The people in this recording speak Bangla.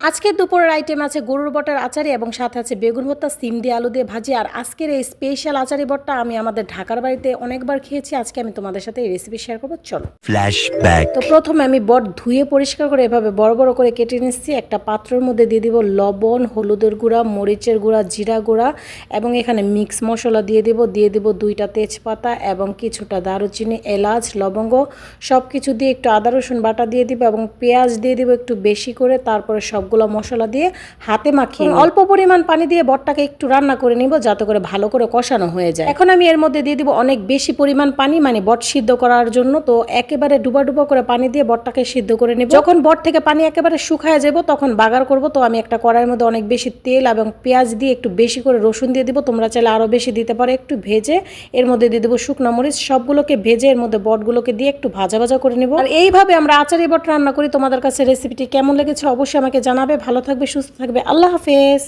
আজকের দুপুরের আইটেম আছে গরুর বটার আচারি এবং সাথে আছে বেগুন ভর্তা, সিম দিয়ে আলু দিয়ে ভাজি। আর আজকের এই স্পেশাল আচারি বটটা আমি আমাদের ঢাকার বাড়িতে অনেকবার খেয়েছি। আজকে আমি তোমাদের সাথে এই রেসিপি শেয়ার করবো, চলো। ফ্ল্যাশব্যাক। তো প্রথমে আমি বট ধুয়ে পরিষ্কার করে এভাবে বড় বড় করে কেটে নিচ্ছি। একটা পাত্রের মধ্যে দিয়ে দিব লবণ, হলুদের গুঁড়া, মরিচের গুঁড়া, জিরা গুঁড়া এবং এখানে মিক্স মশলা দিয়ে দিব 2টা তেজপাতা এবং কিছুটা দারুচিনি, এলাচ, লবঙ্গ সব কিছু দিয়ে একটু আদা রসুন বাটা দিয়ে দিব এবং পেঁয়াজ দিয়ে দিব একটু বেশি করে। তারপরে সবগুলো মশলা দিয়ে হাতে মাখিয়ে অল্প পরিমাণ পানি দিয়ে বটটাকে একটু রান্না করে নিব যাতে করে ভালো করে কষানো হয়ে যায়। এখন আমি এর মধ্যে দিয়ে দিব অনেক বেশি পরিমাণ পানি, মানে বট সিদ্ধ করার জন্য। তো একেবারে ডুবা ডুবা করে পানি দিয়ে বটটাকে সিদ্ধ করে নিব। যখন বট থেকে পানি একেবারে শুকায় যাব তখন বাগার করব। তো আমি একটা কড়াইয়ের মধ্যে অনেক বেশি তেল এবং পেঁয়াজ দিয়ে একটু বেশি করে রসুন দিয়ে দিব। তোমরা চাইলে আরো বেশি দিতে পারো। একটু ভেজে এর মধ্যে দিয়ে দেবো শুকনো মরিচ, সবগুলোকে ভেজে এর মধ্যে বটগুলোকে দিয়ে একটু ভাজা ভাজা করে নিব। আর এইভাবে আমরা আচারি বট রান্না করি। তোমাদের কাছে রেসিপিটি কেমন লেগেছে অবশ্যই আমাকে জানাবে। ভালো থাকবে, সুস্থ থাকবে, আল্লাহ হাফেজ।